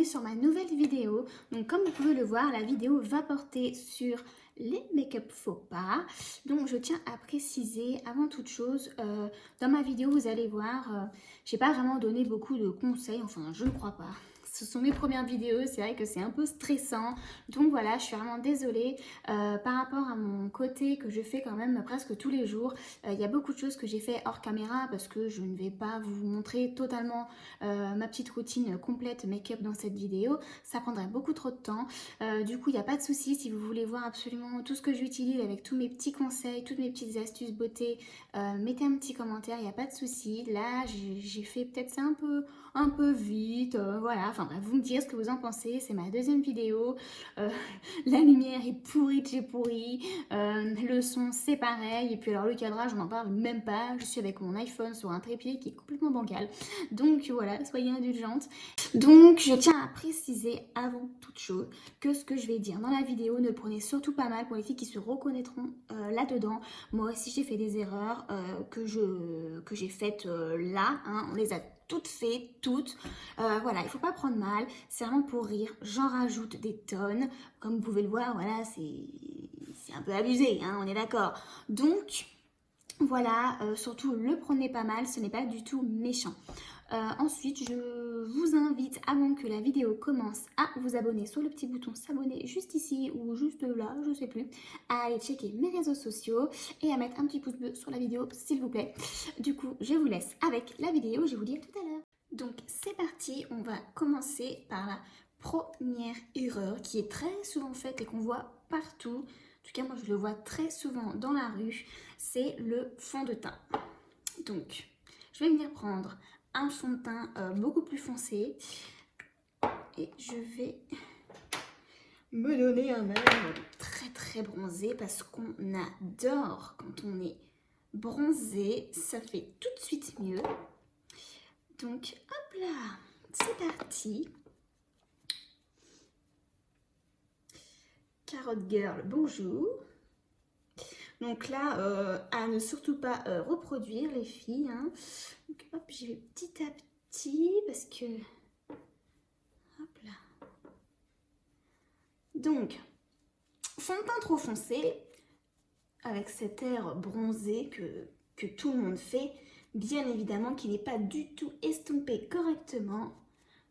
bienvenue sur ma nouvelle vidéo. Donc comme vous pouvez le voir, la vidéo va porter sur les make-up faux pas. Donc je tiens à préciser avant toute chose, dans ma vidéo vous allez voir, j'ai pas vraiment donné beaucoup de conseils, enfin je ne crois pas. Ce sont mes premières vidéos, c'est vrai que c'est un peu stressant, donc voilà, je suis vraiment désolée par rapport à mon côté que je fais quand même presque tous les jours. Il y a beaucoup de choses que j'ai fait hors caméra parce que je ne vais pas vous montrer totalement ma petite routine complète make-up dans cette vidéo, ça prendrait beaucoup trop de temps. Du coup il n'y a pas de souci si vous voulez voir absolument tout ce que j'utilise avec tous mes petits conseils, toutes mes petites astuces beauté, mettez un petit commentaire, il n'y a pas de souci. Là j'ai fait peut-être ça un peu vite, voilà, enfin bref, vous me direz ce que vous en pensez, c'est ma deuxième vidéo, la lumière est pourrie de chez pourri, le son c'est pareil, et puis alors le cadrage on n'en parle même pas, je suis avec mon iPhone sur un trépied qui est complètement bancal, donc voilà, soyez indulgentes. Donc je tiens à préciser avant toute chose que ce que je vais dire dans la vidéo, ne le prenez surtout pas mal pour les filles qui se reconnaîtront là-dedans. Moi aussi j'ai fait des erreurs que j'ai faites là, hein, on les a toutes faites, toutes. Voilà, il faut pas prendre mal, c'est vraiment pour rire, j'en rajoute des tonnes. Comme vous pouvez le voir, voilà, c'est un peu abusé, hein, on est d'accord. Donc, voilà, surtout le prenez pas mal, ce n'est pas du tout méchant. Ensuite, je vous invite, avant que la vidéo commence, à vous abonner sur le petit bouton s'abonner juste ici ou juste là, je sais plus, à aller checker mes réseaux sociaux et à mettre un petit pouce bleu sur la vidéo, s'il vous plaît. Du coup, je vous laisse avec la vidéo, je vous dis à tout à l'heure. Donc, c'est parti, on va commencer par la première erreur qui est très souvent faite et qu'on voit partout. En tout cas, moi, je le vois très souvent dans la rue, c'est le fond de teint. Donc, je vais venir prendre un fond de teint beaucoup plus foncé et je vais me donner un air très très bronzé parce qu'on adore quand on est bronzé, ça fait tout de suite mieux. Donc hop là, c'est parti. Carotte Girl, bonjour. Donc là, à ne surtout pas reproduire les filles, hein. Donc hop, j'y vais petit à petit parce que... Hop là. Donc, fond de teint trop foncé, avec cet air bronzé que tout le monde fait, bien évidemment qui n'est pas du tout estompé correctement.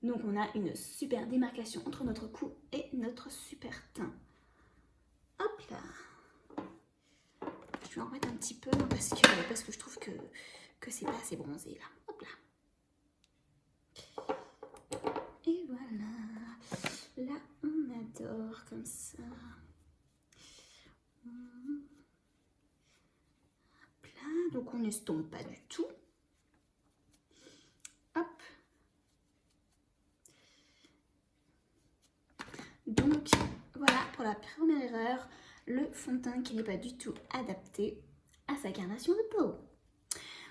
Donc on a une super démarcation entre notre cou et notre super teint. Hop là. Je vais en remettre un petit peu parce que je trouve que c'est pas assez bronzé là. Hop là. Et voilà. Là, on adore comme ça. Hop là. Donc on n'estompe pas du tout. Hop. Donc voilà pour la première erreur, le fond de teint qui n'est pas du tout adapté à sa carnation de peau.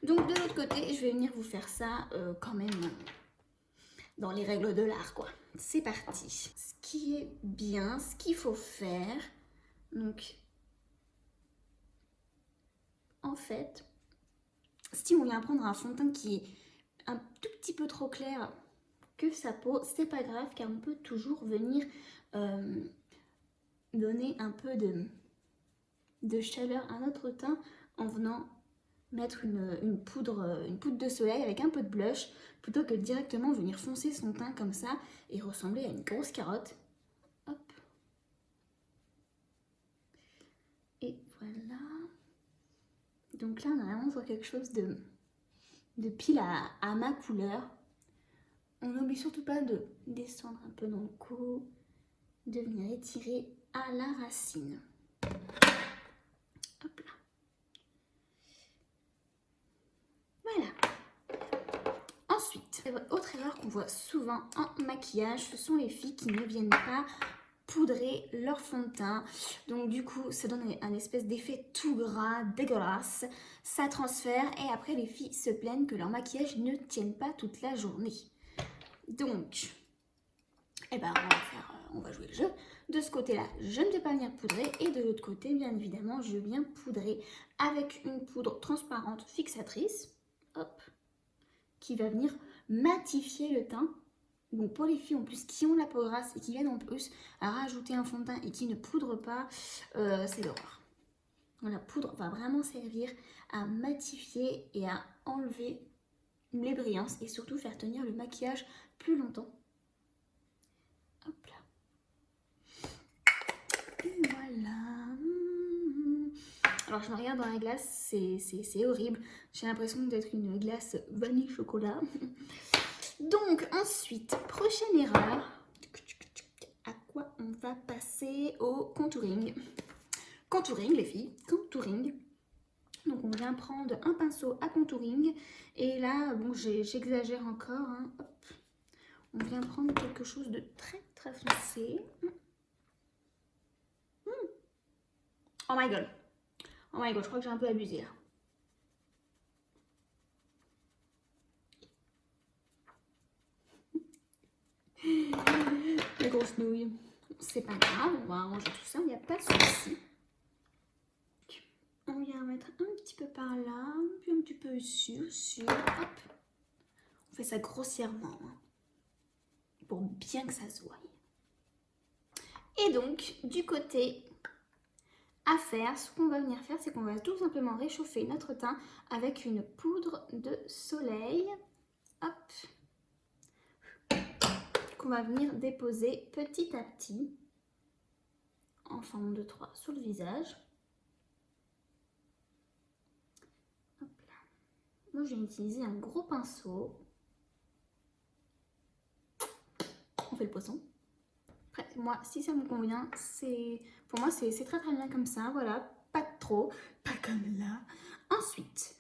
Donc de l'autre côté, je vais venir vous faire ça quand même dans les règles de l'art, quoi. C'est parti. Ce qui est bien, ce qu'il faut faire, donc en fait, si on vient prendre un fond de teint qui est un tout petit peu trop clair que sa peau, c'est pas grave car on peut toujours venir donner un peu de chaleur à notre teint en venant mettre une poudre de soleil avec un peu de blush plutôt que directement venir foncer son teint comme ça et ressembler à une grosse carotte. Hop. Et voilà. Donc là on a vraiment sur quelque chose de pile à ma couleur. On n'oublie surtout pas de descendre un peu dans le cou, de venir étirer à la racine. Hop là. Voilà. Ensuite, autre erreur qu'on voit souvent en maquillage, ce sont les filles qui ne viennent pas poudrer leur fond de teint. Donc du coup, ça donne un espèce d'effet tout gras, dégueulasse. Ça transfère et après les filles se plaignent que leur maquillage ne tienne pas toute la journée. Donc, eh ben, on va jouer le jeu. De ce côté-là, je ne vais pas venir poudrer. Et de l'autre côté, bien évidemment, je viens poudrer avec une poudre transparente fixatrice. Hop. Qui va venir matifier le teint Donc pour les filles en plus qui ont la peau grasse et qui viennent en plus à rajouter un fond de teint et qui ne poudrent pas, c'est l'horreur. La poudre va vraiment servir à matifier et à enlever les brillances et surtout faire tenir le maquillage plus longtemps. Hop là. Et voilà. Alors je me regarde dans la glace, c'est horrible. J'ai l'impression d'être une glace vanille chocolat. Donc ensuite, prochaine erreur. À quoi on va passer? Au contouring. Contouring les filles, contouring. Donc on vient prendre un pinceau à contouring. Et là, bon j'exagère encore. Hein. Hop. On vient prendre quelque chose de très très foncé. Oh my god. Oh my god, je crois que j'ai un peu abusé là. La grosse nouille. C'est pas grave, on va arranger tout ça, il n'y a pas de souci. On vient mettre un petit peu par là, puis un petit peu ici aussi. Hop. On fait ça grossièrement, hein, pour bien que ça se voie. Et donc, du côté à faire, ce qu'on va venir faire, c'est qu'on va tout simplement réchauffer notre teint avec une poudre de soleil. Hop. Qu'on va venir déposer petit à petit en forme de 3 sur le visage. Hop là. Moi, je vais utiliser un gros pinceau. On fait le poisson. Après, moi, si ça me convient, pour moi, c'est très très bien comme ça. Voilà, pas trop, pas comme là. Ensuite,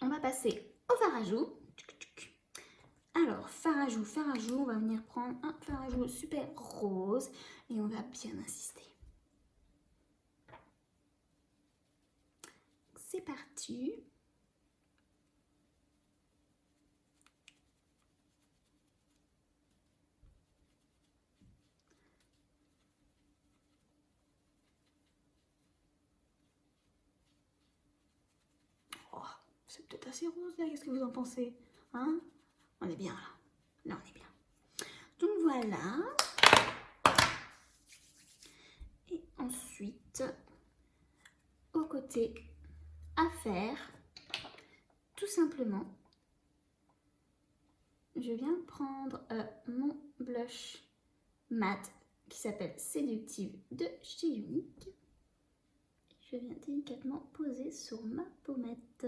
on va passer au fard à joues. Alors, fard à joues, on va venir prendre un fard à joues super rose et on va bien insister. C'est parti. Oh, c'est peut-être assez rose là, qu'est-ce que vous en pensez? Hein? On est bien là. Là, on est bien. Donc voilà. Et ensuite, au côté à faire, tout simplement, je viens prendre mon blush mat qui s'appelle Séductive de chez Unique. Je viens délicatement poser sur ma pommette.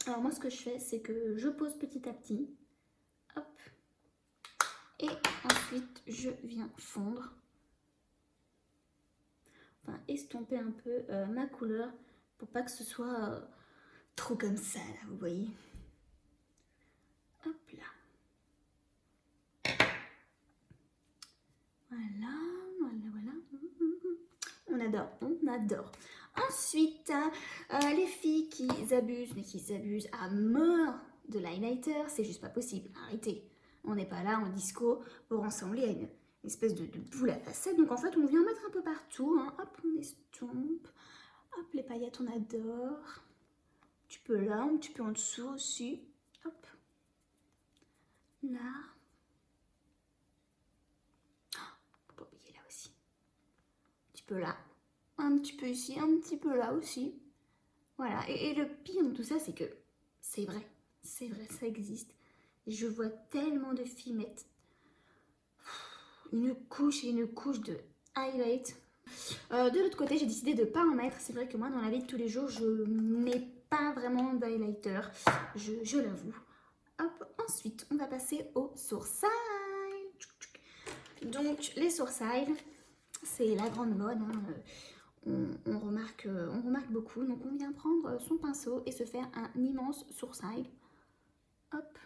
Alors moi ce que je fais, c'est que je pose petit à petit. Hop. Et ensuite, je viens fondre. Enfin, estomper un peu ma couleur pour pas que ce soit trop comme ça, là, vous voyez. Hop là. Voilà, voilà, voilà. On adore, on adore. Ensuite, les filles qui abusent, mais qui s'abusent à mort de l'highlighter, c'est juste pas possible. Arrêtez. On n'est pas là en disco pour ressembler à une espèce de boule à facettes. Donc en fait, on vient mettre un peu partout. Hein. Hop, on estompe. Hop, les paillettes, on adore. Un petit peu là, un petit peu en dessous aussi. Hop. Là. Faut pas oublier là aussi. Un petit peu là. Un petit peu ici, un petit peu là aussi. Voilà. Et le pire de tout ça, c'est que c'est vrai. C'est vrai, ça existe. Et je vois tellement de filles mettre une couche et une couche de highlight. De l'autre côté, j'ai décidé de ne pas en mettre. C'est vrai que moi, dans la vie de tous les jours, je mets pas vraiment d'highlighter. Je l'avoue. Hop, ensuite, on va passer au sourcil. Donc, les sourcils, c'est la grande mode. Hein. On remarque beaucoup. Donc, on vient prendre son pinceau et se faire un immense sourcil. Hop.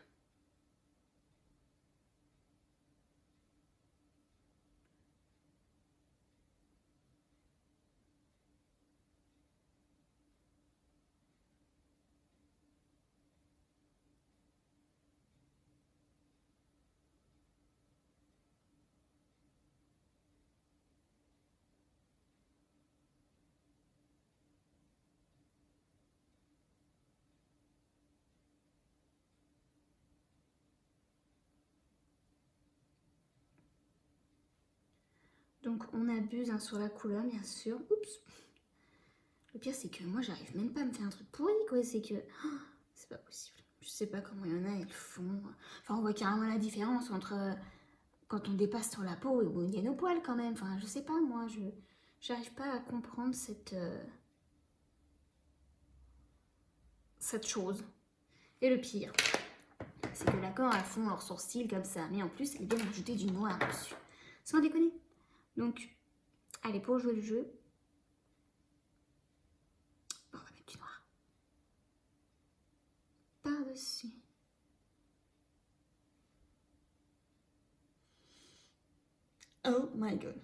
Donc on abuse hein, sur la couleur bien sûr. Oups. Le pire c'est que moi j'arrive même pas à me faire un truc pourri quoi. C'est que c'est pas possible. Je sais pas comment il y en a, ils le font. Enfin on voit carrément la différence entre quand on dépasse sur la peau et où il y a nos poils quand même. Enfin je sais pas moi, j'arrive pas à comprendre cette chose. Et le pire, c'est que d'accord, elles font leurs sourcils comme ça, mais en plus elles viennent ajouter du noir dessus. Sans déconner. Donc, allez, pour jouer le jeu, on va mettre du noir par-dessus. Oh my god.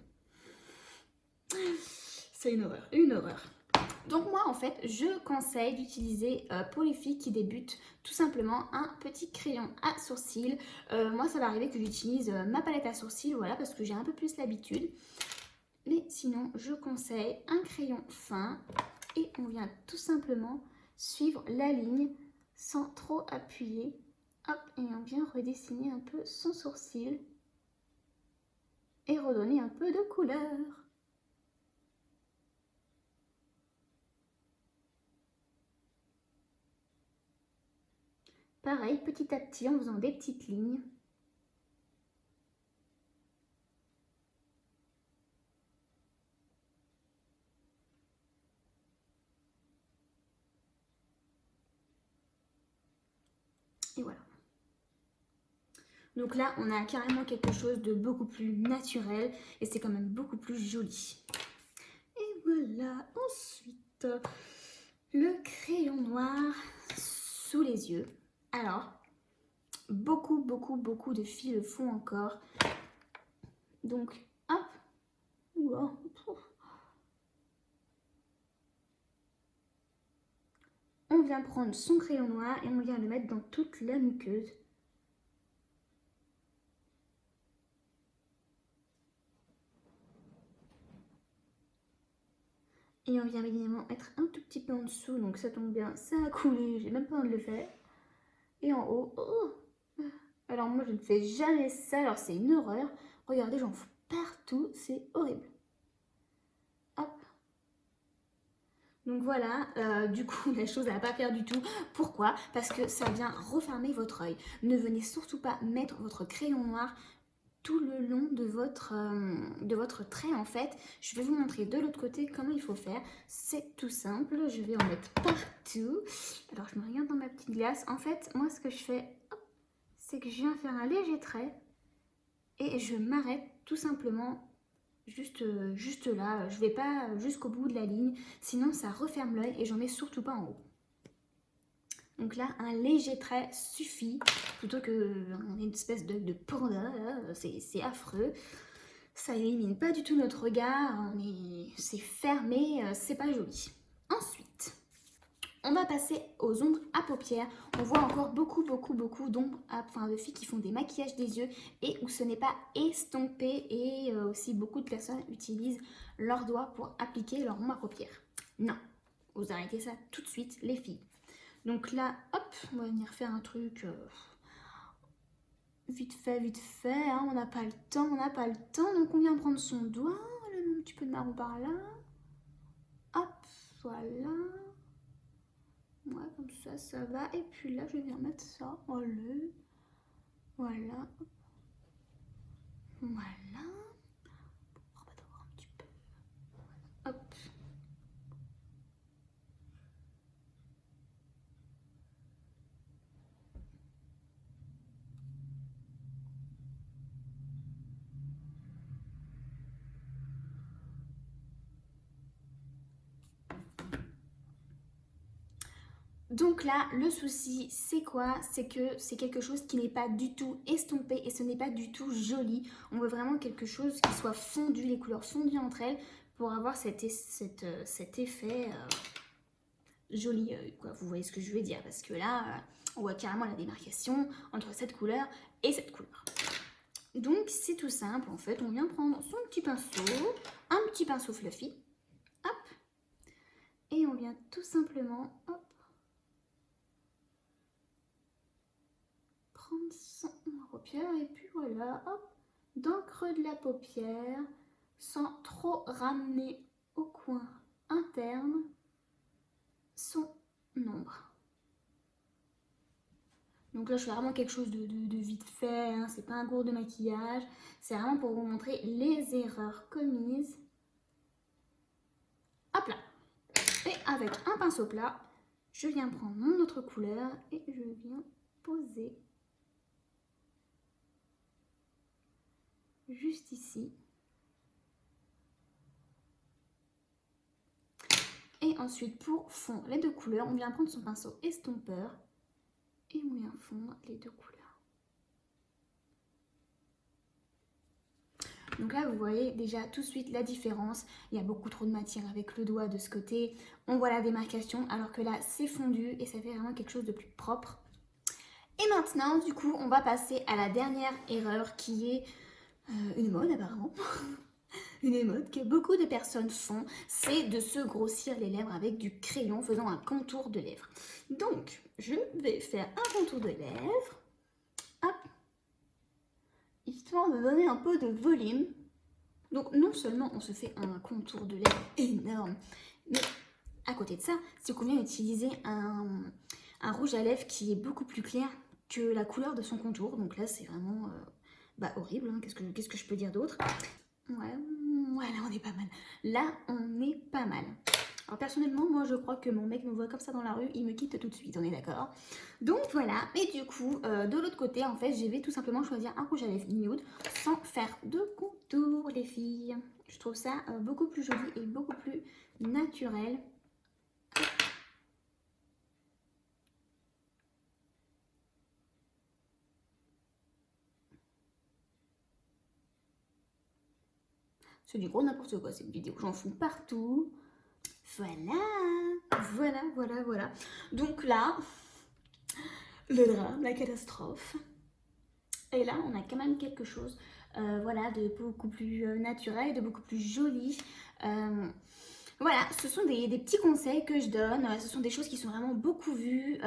C'est une horreur, une horreur. Donc moi en fait je conseille d'utiliser pour les filles qui débutent tout simplement un petit crayon à sourcils. Moi ça va arriver que j'utilise ma palette à sourcils, voilà, parce que j'ai un peu plus l'habitude. Mais sinon je conseille un crayon fin et on vient tout simplement suivre la ligne sans trop appuyer. Hop, et on vient redessiner un peu son sourcil et redonner un peu de couleur. Pareil, petit à petit, en faisant des petites lignes. Et voilà. Donc là, on a carrément quelque chose de beaucoup plus naturel et c'est quand même beaucoup plus joli. Et voilà, ensuite, le crayon noir sous les yeux. Alors, beaucoup de filles le font encore. Donc, hop, oula, on vient prendre son crayon noir et on vient le mettre dans toute la muqueuse. Et on vient évidemment mettre un tout petit peu en dessous, donc ça tombe bien, ça a coulé, j'ai même pas envie de le faire. Et en haut, oh. Alors moi je ne fais jamais ça, alors c'est une horreur. Regardez, j'en fous partout, c'est horrible. Hop. Donc voilà, du coup la chose à ne pas faire du tout. Pourquoi? Parce que ça vient refermer votre œil. Ne venez surtout pas mettre votre crayon noir tout le long de votre trait en fait. Je vais vous montrer de l'autre côté comment il faut faire. C'est tout simple, je vais en mettre partout. Alors je me regarde dans ma petite glace. En fait, moi ce que je fais, c'est que je viens faire un léger trait et je m'arrête tout simplement juste là. Je vais pas jusqu'au bout de la ligne, sinon ça referme l'œil et j'en mets surtout pas en haut. Donc là, un léger trait suffit, plutôt qu'une espèce de panda, c'est affreux. Ça élimine pas du tout notre regard, c'est fermé, c'est pas joli. Ensuite, on va passer aux ombres à paupières. On voit encore beaucoup d'ombres, enfin de filles qui font des maquillages des yeux et où ce n'est pas estompé et aussi beaucoup de personnes utilisent leurs doigts pour appliquer leur ombre à paupières. Non, vous arrêtez ça tout de suite les filles. Donc là, hop, on va venir faire un truc vite fait, hein, on n'a pas le temps, donc on vient prendre son doigt, un petit peu de marron par là, hop, voilà, ouais, comme ça va, et puis là, je vais venir mettre ça, voilà, voilà, voilà, pour rabattre un petit peu, hop. Donc là, le souci, c'est quoi? C'est que c'est quelque chose qui n'est pas du tout estompé et ce n'est pas du tout joli. On veut vraiment quelque chose qui soit fondu, les couleurs fondues entre elles, pour avoir cet effet joli, quoi. Vous voyez ce que je veux dire? Parce que là, on voit carrément la démarcation entre cette couleur et cette couleur. Donc c'est tout simple, en fait, on vient prendre son petit pinceau, un petit pinceau fluffy, hop, et on vient tout simplement, hop, prendre son paupière et puis voilà, hop, dans le creux de la paupière, sans trop ramener au coin interne son ombre. Donc là, je fais vraiment quelque chose de vite fait, hein. C'est pas un cours de maquillage, c'est vraiment pour vous montrer les erreurs commises. Hop là. Et avec un pinceau plat, je viens prendre mon autre couleur et je viens poser juste ici. Et ensuite, pour fondre les deux couleurs, on vient prendre son pinceau estompeur et on vient fondre les deux couleurs. Donc là, vous voyez déjà tout de suite la différence. Il y a beaucoup trop de matière avec le doigt de ce côté. On voit la démarcation, alors que là, c'est fondu et ça fait vraiment quelque chose de plus propre. Et maintenant, du coup, on va passer à la dernière erreur qui est une mode apparemment. Une mode que beaucoup de personnes font, c'est de se grossir les lèvres avec du crayon, faisant un contour de lèvres. Donc, je vais faire un contour de lèvres. Hop. Histoire de donner un peu de volume. Donc non seulement on se fait un contour de lèvres énorme, mais à côté de ça, c'est qu'on vient utiliser un rouge à lèvres qui est beaucoup plus clair que la couleur de son contour. Donc là, c'est vraiment horrible, hein. Qu'est-ce que je peux dire d'autre? Ouais, voilà, on est pas mal. Là, on est pas mal. Alors personnellement, moi je crois que mon mec me voit comme ça dans la rue, il me quitte tout de suite, on est d'accord? Donc voilà, et du coup, de l'autre côté, en fait, je vais tout simplement choisir un rouge à lèvres nude sans faire de contour, les filles. Je trouve ça beaucoup plus joli et beaucoup plus naturel. C'est du gros n'importe quoi cette vidéo, j'en fous partout. Voilà. Donc là, le drame, la catastrophe. Et là, on a quand même quelque chose voilà, de beaucoup plus naturel, de beaucoup plus joli. Voilà, ce sont des petits conseils que je donne. Ce sont des choses qui sont vraiment beaucoup vues.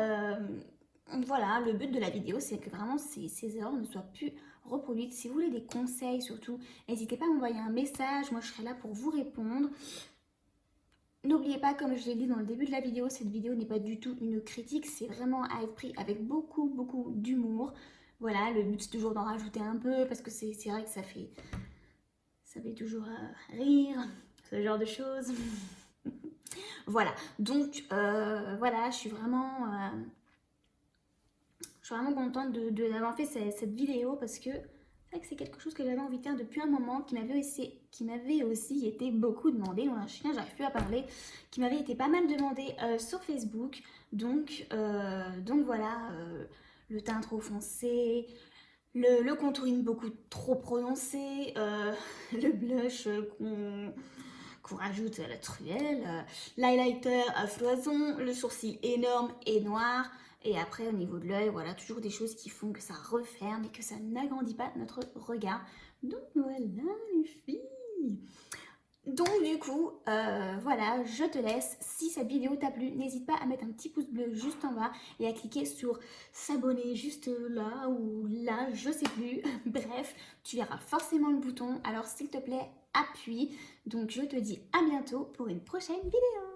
Voilà, le but de la vidéo, c'est que vraiment ces erreurs ne soient plus reproduites. Si vous voulez des conseils surtout, n'hésitez pas à m'envoyer un message. Moi, je serai là pour vous répondre. N'oubliez pas, comme je l'ai dit dans le début de la vidéo, cette vidéo n'est pas du tout une critique, c'est vraiment à être pris avec beaucoup d'humour. Voilà, le but c'est toujours d'en rajouter un peu parce que c'est vrai que ça fait toujours rire, ce genre de choses. Voilà, donc voilà, je suis vraiment contente d'avoir fait cette vidéo parce que c'est vrai que c'est quelque chose que j'avais envie de faire depuis un moment, qui m'avait aussi été beaucoup demandé. Mon chien, j'arrive plus à parler, qui m'avait été pas mal demandé sur Facebook. Donc voilà, le teint trop foncé, le contouring beaucoup trop prononcé, le blush qu'on rajoute à la truelle, l'highlighter à floison, le sourcil énorme et noir. Et après, au niveau de l'œil, voilà, toujours des choses qui font que ça referme et que ça n'agrandit pas notre regard. Donc voilà les filles. Donc du coup, voilà, je te laisse. Si cette vidéo t'a plu, n'hésite pas à mettre un petit pouce bleu juste en bas et à cliquer sur s'abonner juste là ou là, je sais plus. Bref, tu verras forcément le bouton. Alors s'il te plaît, appuie. Donc je te dis à bientôt pour une prochaine vidéo.